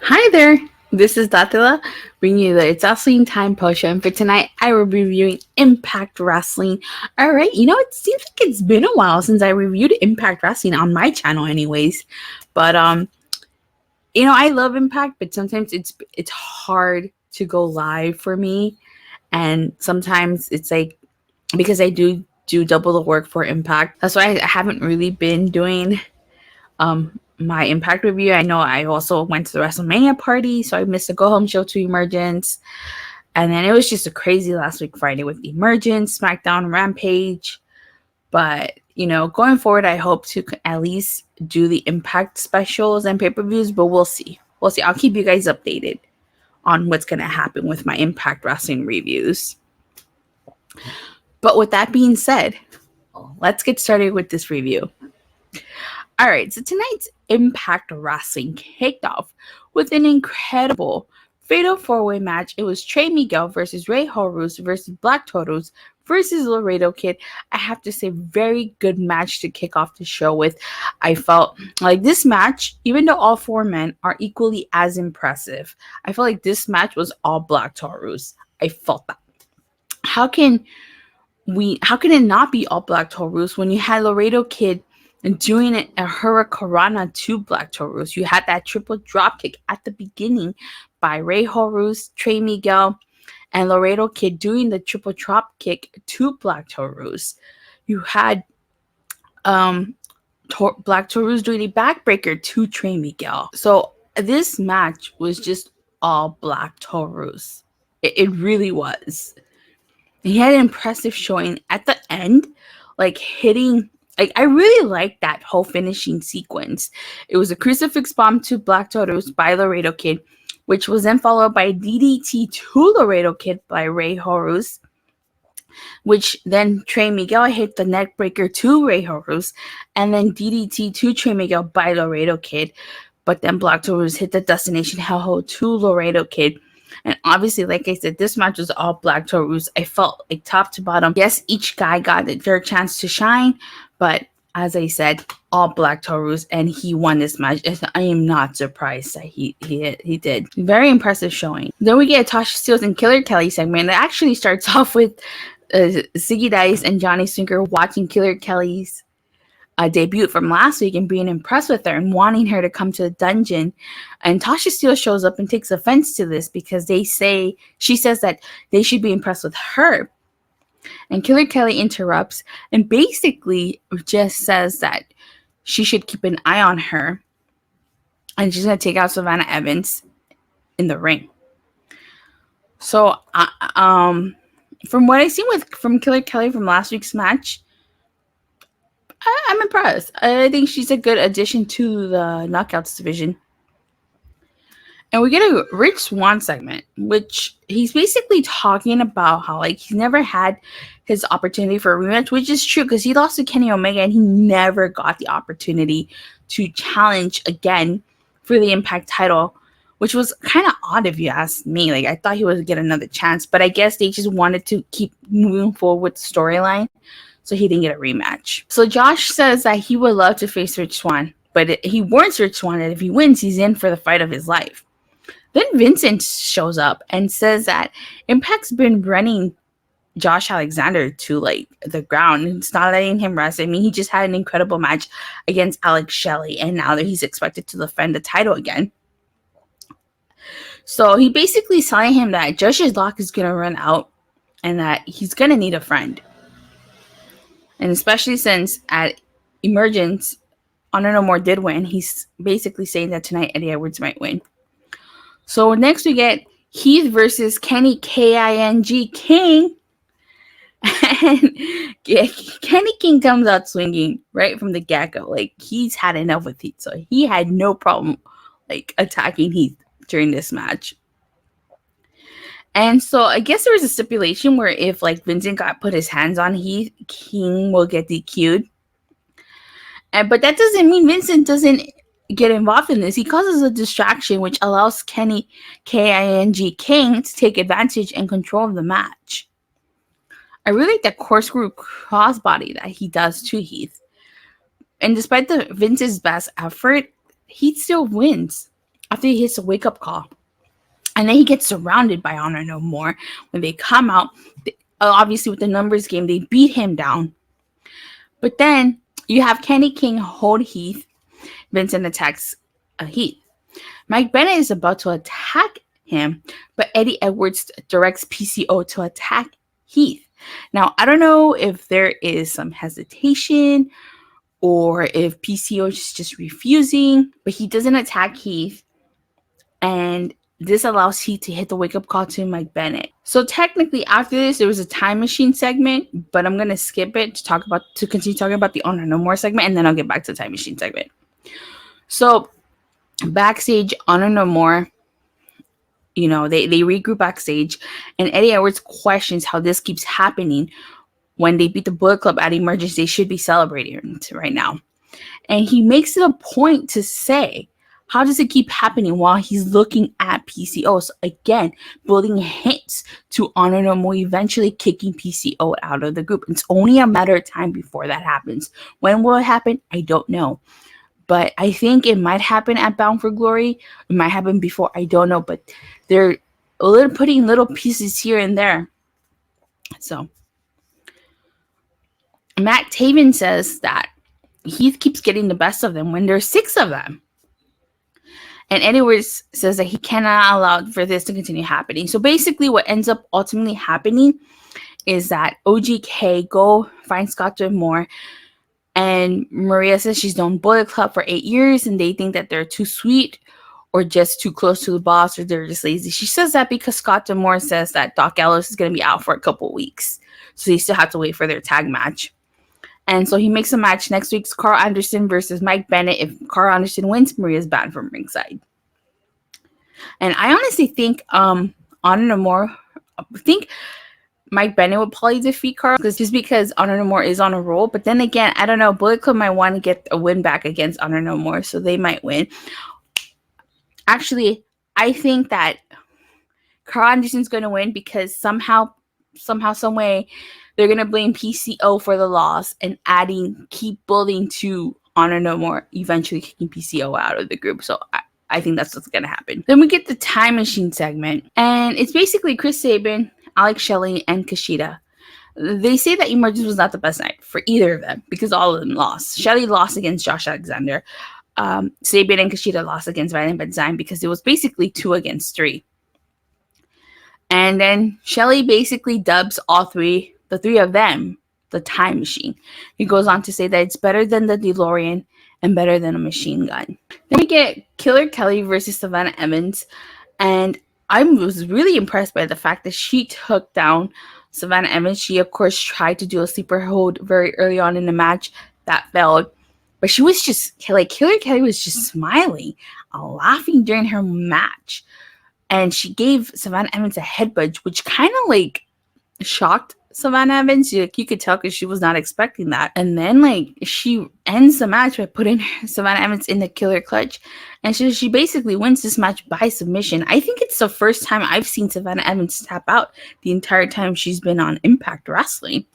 Hi there, this is Datila, bringing you the It's Wrestling Time post show. And for tonight, I will be reviewing Impact Wrestling. Alright, it seems like it's been a while since I reviewed Impact Wrestling on my channel anyways. But, I love Impact, but sometimes it's hard to go live for me. And sometimes it's like, because I do double the work for Impact, that's why I haven't really been doing my Impact review. I know I also went to the WrestleMania party, so I missed the go home show to Emergence. And then it was just a crazy last week Friday with Emergence, SmackDown, Rampage. But, going forward, I hope to at least do the Impact specials and pay-per-views, but we'll see. We'll see. I'll keep you guys updated on what's going to happen with my Impact Wrestling reviews. But with that being said, let's get started with this review. All right, so tonight's Impact Wrestling kicked off with an incredible fatal four-way match. It was Trey Miguel versus Horus versus Black Taurus versus Laredo Kid. I have to say, very good match to kick off the show with. I felt like this match, even though all four men are equally as impressive, I felt like this match was all Black Taurus. I felt that. How can it not be all Black Taurus when you had Laredo Kid and doing it a Hurricanrana to Black Taurus? You had that triple dropkick at the beginning by Horus, Trey Miguel, and Laredo Kid doing the triple dropkick to Black Taurus. You had Black Taurus doing a backbreaker to Trey Miguel. So this match was just all Black Taurus. It really was. He had an impressive showing at the end, like hitting. I really liked that whole finishing sequence. It was a crucifix bomb to Black Taurus by Laredo Kid, which was then followed by DDT to Laredo Kid by Horus, which then Trey Miguel hit the neck breaker to Horus, and then DDT to Trey Miguel by Laredo Kid. But then Black Taurus hit the Destination Hellhole to Laredo Kid. And obviously, like I said, this match was all Black Taurus. I felt like top to bottom. Yes, each guy got their chance to shine, but as I said, all Black Taurus, and he won this match. I am not surprised that he did. Very impressive showing. Then we get a Tasha Steelz and Killer Kelly segment that actually starts off with Ziggy Dice and Johnny Swinger watching Killer Kelly's debut from last week and being impressed with her and wanting her to come to the dungeon. And Tasha Steelz shows up and takes offense to this because she says that they should be impressed with her. And Killer Kelly interrupts and basically just says that she should keep an eye on her and she's going to take out Savannah Evans in the ring. So from what I've seen from Killer Kelly from last week's match, I'm impressed. I think she's a good addition to the Knockouts division. And we get a Rich Swann segment, which he's basically talking about how he's never had his opportunity for a rematch, which is true because he lost to Kenny Omega and he never got the opportunity to challenge again for the Impact title, which was kind of odd if you ask me. I thought he would get another chance, but I guess they just wanted to keep moving forward with the storyline. So he didn't get a rematch. So Josh says that he would love to face Rich Swann, but he warns Rich Swann that if he wins, he's in for the fight of his life. Then Vincent shows up and says that Impact's been running Josh Alexander to the ground. It's not letting him rest. I mean, he just had an incredible match against Alex Shelley, and now that he's expected to defend the title again. So he basically telling him that Josh's lock is going to run out and that he's going to need a friend. And especially since at Emergence, Honor No More did win, he's basically saying that tonight Eddie Edwards might win. So next we get Heath versus Kenny King. And Kenny King comes out swinging right from the get-go. He's had enough with Heath. So he had no problem attacking Heath during this match. And so I guess there was a stipulation where if Vincent put his hands on Heath, King will get DQ'd. But that doesn't mean Vincent doesn't get involved in this. He causes a distraction which allows Kenny King to take advantage and control of the match. I really like that corkscrew crossbody that he does to Heath. And despite Vince's best effort, Heath still wins. after he hits a wake-up call. And then he gets surrounded by Honor No More. When they come out, obviously with the numbers game, they beat him down. But then you have Kenny King hold Heath. Vincent attacks Heath. Mike Bennett is about to attack him, but Eddie Edwards directs PCO to attack Heath. Now, I don't know if there is some hesitation or if PCO is just refusing, but he doesn't attack Heath. And this allows Heath to hit the wake-up call to Mike Bennett. So technically, after this, there was a time machine segment, but I'm gonna skip it to continue talking about the Honor No More segment, and then I'll get back to the time machine segment. So backstage, Honor No More, you know, they regroup backstage, and Eddie Edwards questions how this keeps happening when they beat the Bullet Club at Emergence. They should be celebrating right now, and he makes it a point to say, how does it keep happening while he's looking at PCO? So again, building hints to Honor No More eventually kicking PCO out of the group. It's only a matter of time before that happens. When will it happen? I don't know. But I think it might happen at Bound for Glory. It might happen before. I don't know. But they're putting little pieces here and there. So Matt Taven says that Heath keeps getting the best of them when there's 6 of them. And Edwards says that he cannot allow for this to continue happening. So basically what ends up ultimately happening is that OGK go find Scott Moore, and Maria says she's known Bullet Club for 8 years and they think that they're too sweet or just too close to the boss, or they're just lazy. She says that because Scott Moore says that Doc Ellis is going to be out for a couple weeks. So they still have to wait for their tag match. And so he makes a match next week's Carl Anderson versus Mike Bennett. If Carl Anderson wins, Maria's banned from ringside. And I honestly think Honor No More, I think Mike Bennett would probably defeat Carl because Honor No More is on a roll. But then again, I don't know. Bullet Club might want to get a win back against Honor No More, so they might win. Actually, I think that Carl Anderson's going to win because somehow, some way, they're going to blame PCO for the loss and keep building to Honor No More, eventually kicking PCO out of the group. So I think that's what's going to happen. Then we get the time machine segment, and it's basically Chris Sabin, Alex Shelley, and Kushida. They say that Emergence was not the best night for either of them because all of them lost. Shelley lost against Josh Alexander. Sabin and Kushida lost against Violent But Design because it was basically 2 against 3. And then Shelley basically dubs the 3 of them, the time machine. He goes on to say that it's better than the DeLorean and better than a machine gun. Then we get Killer Kelly versus Savannah Evans. And I was really impressed by the fact that she took down Savannah Evans. She, of course, tried to do a sleeper hold very early on in the match. That failed. But she was just, like, Killer Kelly was just smiling, laughing during her match. And she gave Savannah Evans a headbutt, which kind of, like, shocked Savannah Evans. You could tell because she was not expecting that. And then, like, she ends the match by putting Savannah Evans in the killer clutch. And she basically wins this match by submission. I think it's the first time I've seen Savannah Evans tap out the entire time she's been on Impact Wrestling.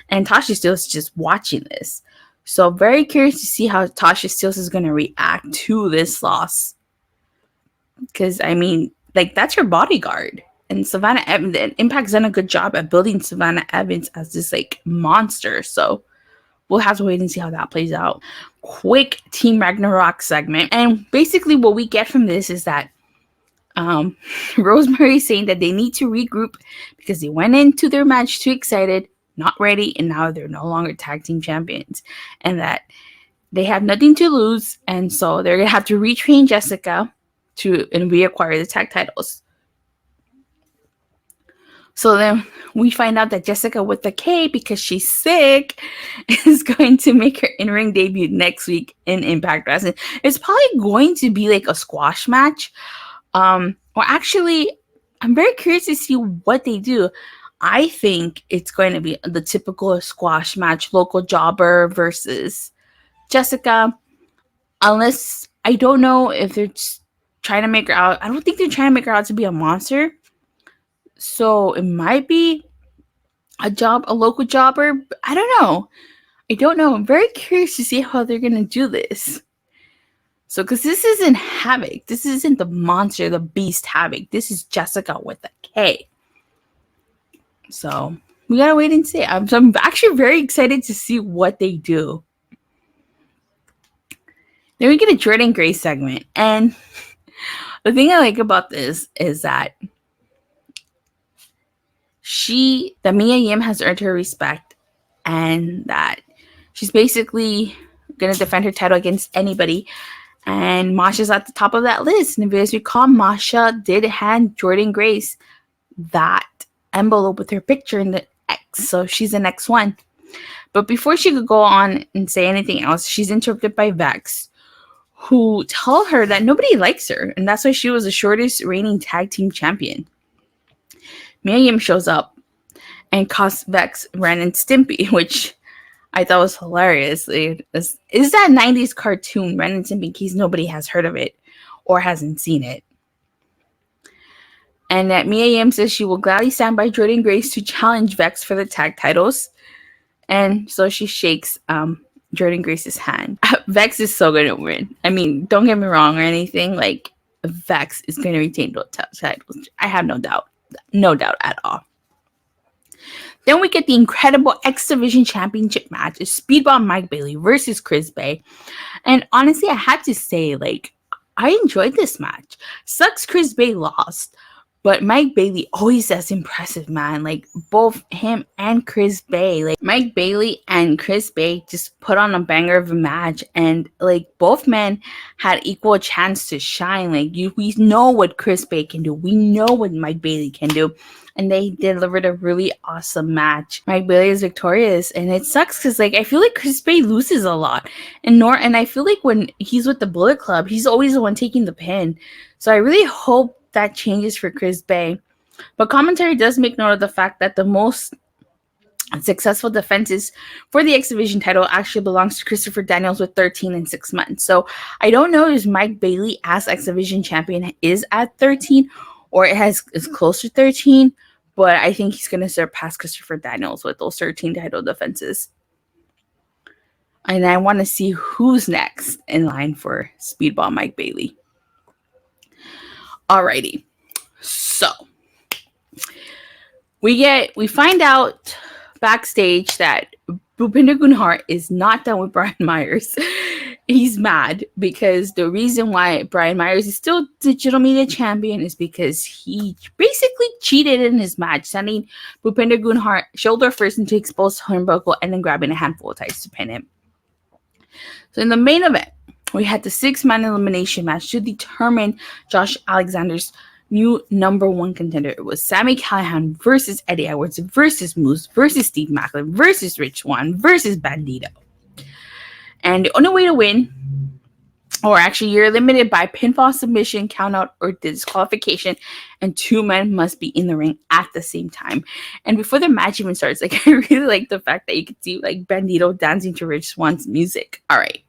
And Tasha Steelz is just watching this. So very curious to see how Tasha Steelz is going to react to this loss. Because, I mean, like, that's her bodyguard. And Savannah Evans, Impact's done a good job at building Savannah Evans as this, like, monster. So we'll have to wait and see how that plays out. Quick Team Ragnarok segment. And basically what we get from this is that Rosemary is saying that they need to regroup because they went into their match too excited, not ready, and now they're no longer tag team champions. And that they have nothing to lose. And so they're going to have to retrain Jessica and reacquire the tag titles. So then we find out that Jessica with the K, because she's sick, is going to make her in-ring debut next week in Impact Wrestling. It's probably going to be like a squash match. Or actually, I'm very curious to see what they do. I think it's going to be the typical squash match, local jobber versus Jessica. Unless, I don't know if they're trying to make her out. I don't think they're trying to make her out to be a monster. So it might be a local jobber. But I don't know. I'm very curious to see how they're going to do this. So, because this isn't Havoc. This isn't the monster, the beast Havoc. This is Jessica with a K. So, we gotta wait and see. I'm actually very excited to see what they do. Then we get a Jordynne Grace segment. And the thing I like about this is that Mia Yim has earned her respect, and that she's basically going to defend her title against anybody. And Masha's at the top of that list. And if you guys recall, Masha did hand Jordynne Grace that envelope with her picture in the X. So she's the next one. But before she could go on and say anything else, she's interrupted by Vex, who tell her that nobody likes her. And that's why she was the shortest reigning tag team champion. Mia Yim shows up and costs Vex Ren and Stimpy, which I thought was hilarious. Is that 90s cartoon, Ren and Stimpy, in case nobody has heard of it or hasn't seen it. And that Mia Yim says she will gladly stand by Jordynne Grace to challenge Vex for the tag titles. And so she shakes Jordynne Grace's hand. Vex is so going to win. I mean, don't get me wrong or anything. Like, Vex is going to retain those titles. I have no doubt. No doubt at all. Then we get the incredible X Division Championship match. It's Speedball Mike Bailey versus Chris Bay. And honestly, I had to say, like, I enjoyed this match. Sucks Chris Bay lost. But Mike Bailey always does impressive, man. Like, both him and Chris Bay. Like, Mike Bailey and Chris Bay just put on a banger of a match. And, like, both men had equal chance to shine. Like, we know what Chris Bay can do. We know what Mike Bailey can do. And they delivered a really awesome match. Mike Bailey is victorious. And it sucks because, like, I feel like Chris Bay loses a lot. And I feel like when he's with the Bullet Club, he's always the one taking the pin. So I really hope that changes for Chris Bay. But commentary does make note of the fact that the most successful defenses for the X Division title actually belongs to Christopher Daniels with 13 in 6 months. So I don't know if Mike Bailey as X Division champion is at 13 or is close to 13, but I think he's going to surpass Christopher Daniels with those 13 title defenses. And I want to see who's next in line for Speedball Mike Bailey. Alrighty, so we find out backstage that Bhupinder Gunhar is not done with Brian Myers. He's mad because the reason why Brian Myers is still digital media champion is because he basically cheated in his match, sending Bhupinder Gunhar shoulder first into exposed turnbuckle and then grabbing a handful of ties to pin him. So in the main event, we had the 6-man elimination match to determine Josh Alexander's new number 1 contender. It was Sami Callihan versus Eddie Edwards versus Moose versus Steve Maclin versus Rich Swann versus Bandido. And the only way to win, or actually you're eliminated by pinfall, submission, countout, or disqualification, and 2 men must be in the ring at the same time. And before the match even starts, like, I really like the fact that you could see like Bandido dancing to Rich Swann's music. All right.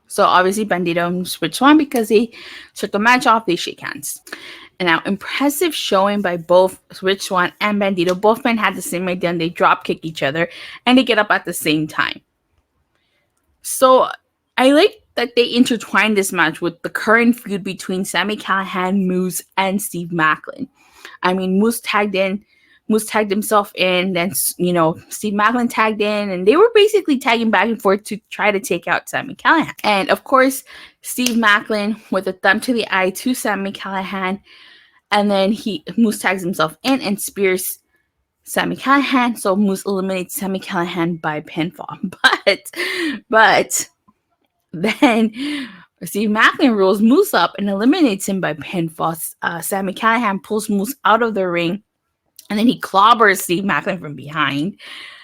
So obviously Bandido and Rich Swann, because they took the match off, they shake hands. And now impressive showing by both Rich Swann and Bandido. Both men had the same idea and they drop kick each other and they get up at the same time. So I like that they intertwined this match with the current feud between Sami Callihan, Moose, and Steve Maclin. I mean, Moose tagged himself in, then, you know, Steve Maclin tagged in, and they were basically tagging back and forth to try to take out Sami Callihan. And of course, Steve Maclin with a thumb to the eye to Sami Callihan, and then Moose tags himself in and spears Sami Callihan, so Moose eliminates Sami Callihan by pinfall. But then Steve Maclin rolls Moose up and eliminates him by pinfall. Sami Callihan pulls Moose out of the ring, and then he clobbers Steve Maclin from behind,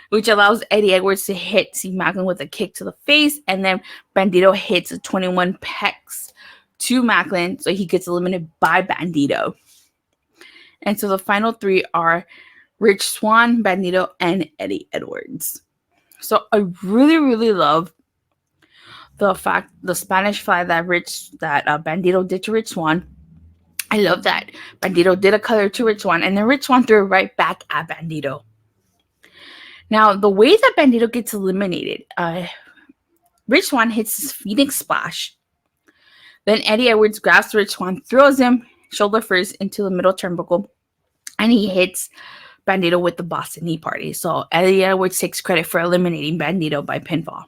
which allows Eddie Edwards to hit Steve Maclin with a kick to the face, and then Bandido hits a 21 pecs to Maclin, so he gets eliminated by Bandido. And so the final 3 are Rich Swann, Bandido, and Eddie Edwards. So I really, really love the Spanish fly that Bandido did to Rich Swann. I love that Bandido did a color to Rich Swann, and then Rich Swann threw it right back at Bandido. Now, the way that Bandido gets eliminated, Rich Swann hits his Phoenix Splash, Then Eddie Edwards grabs Rich Swann, throws him shoulder first into the middle turnbuckle, and he hits Bandido with the Boston Knee Party. So Eddie Edwards takes credit for eliminating Bandido by pinfall.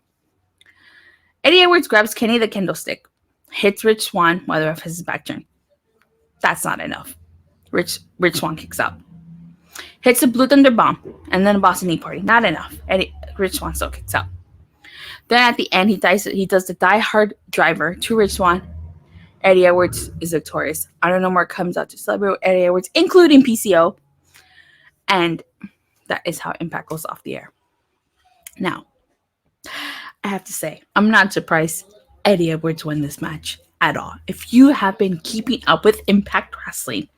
Eddie Edwards grabs Kenny the kendo stick, hits Rich Swann while the ref has his back turned. That's not enough. Rich Swann kicks out. Hits the Blue Thunder Bomb, and then a Boston Knee Party. Not enough. Rich Swann still kicks out. Then at the end, he does the Die Hard Driver to Rich Swann. Eddie Edwards is victorious. I don't know more comes out to celebrate Eddie Edwards, including PCO. And that is how Impact goes off the air. Now, I have to say, I'm not surprised Eddie Edwards won this match at all. If you have been keeping up with Impact Wrestling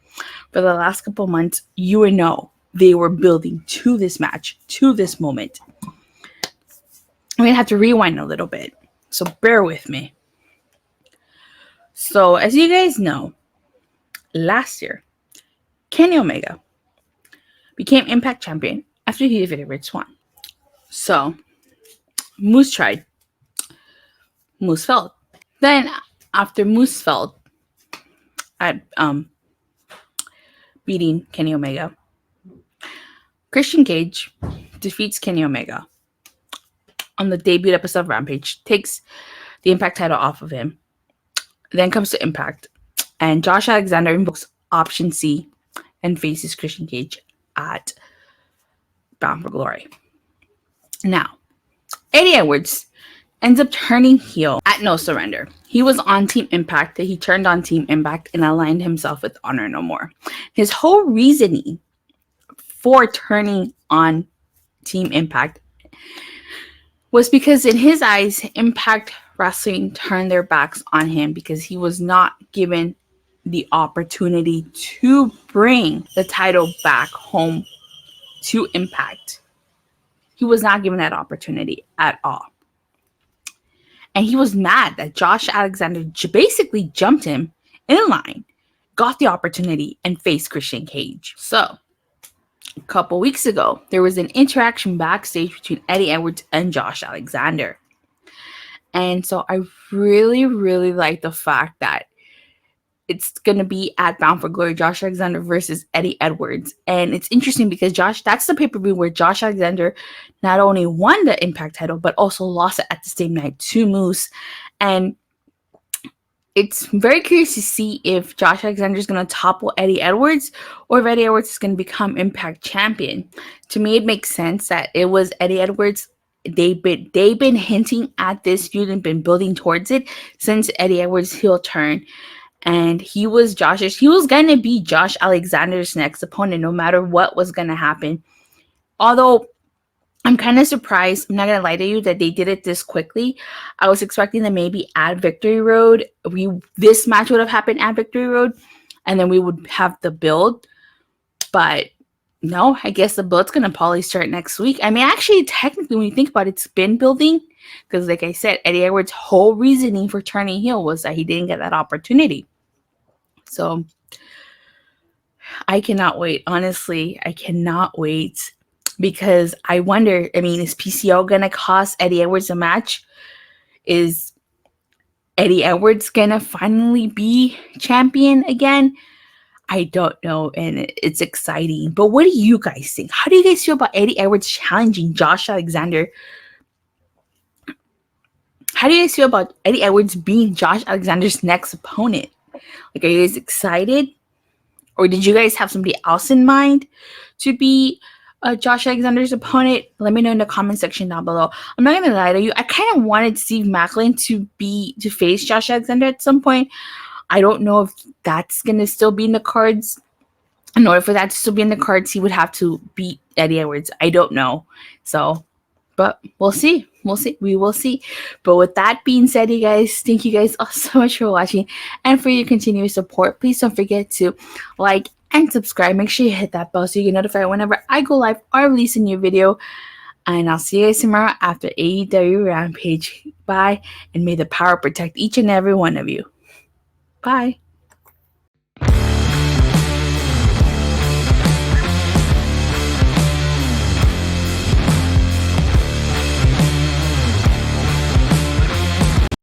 for the last couple months, you would know they were building to this match, to this moment. I'm going to have to rewind a little bit, so bear with me. So, as you guys know, last year, Kenny Omega became Impact Champion after he defeated Rich Swann. So, Moose tried. Moose failed. Then, after Moose failed at beating Kenny Omega, Christian Cage defeats Kenny Omega on the debut episode of Rampage, takes the Impact title off of him, then comes to Impact, and Josh Alexander invokes Option C and faces Christian Cage at Bound for Glory. Now, Eddie Edwards ends up turning heel at No Surrender. He was on Team Impact, he turned on Team Impact and aligned himself with Honor No More. His whole reasoning for turning on Team Impact was because in his eyes, Impact Wrestling turned their backs on him because he was not given the opportunity to bring the title back home to Impact. He was not given that opportunity at all. And he was mad that Josh Alexander basically jumped him in line, got the opportunity, and faced Christian Cage. So, a couple weeks ago, there was an interaction backstage between Eddie Edwards and Josh Alexander. And so I really, really like the fact that it's going to be at Bound for Glory, Josh Alexander versus Eddie Edwards. And it's interesting because that's the pay-per-view where Josh Alexander not only won the Impact title, but also lost it at the same night to Moose. And it's very curious to see if Josh Alexander is going to topple Eddie Edwards or if Eddie Edwards is going to become Impact Champion. To me, it makes sense that it was Eddie Edwards. They've been hinting at this feud and been building towards it since Eddie Edwards' heel turn. And he was going to be Josh Alexander's next opponent no matter what was going to happen. Although I'm kind of surprised, I'm not going to lie to you, that they did it this quickly. I was expecting that maybe at Victory Road, this match would have happened at Victory Road, and then we would have the build. But no, I guess the build's going to probably start next week. I mean, actually, technically, when you think about it, it's been building. Because like I said, Eddie Edwards' whole reasoning for turning heel was that he didn't get that opportunity. So, I cannot wait. Honestly, I cannot wait. Because I wonder, is PCO going to cost Eddie Edwards a match? Is Eddie Edwards going to finally be champion again? I don't know, and it's exciting. But what do you guys think? How do you guys feel about Eddie Edwards challenging Josh Alexander? How do you guys feel about Eddie Edwards being Josh Alexander's next opponent? Like, are you guys excited? Or did you guys have somebody else in mind to be Josh Alexander's opponent? Let me know in the comment section down below. I'm not gonna lie to you, I kind of wanted Steve Maclin to face Josh Alexander at some point. I don't know if that's gonna still be in the cards. In order for that to still be in the cards, he would have to beat Eddie Edwards. I don't know. So, but we'll see. We will see. But with that being said, you guys, thank you guys all so much for watching and for your continuous support. Please don't forget to like and subscribe. Make sure you hit that bell so you get notified whenever I go live or release a new video. And I'll see you guys tomorrow after AEW Rampage. Bye. And may the power protect each and every one of you. Bye.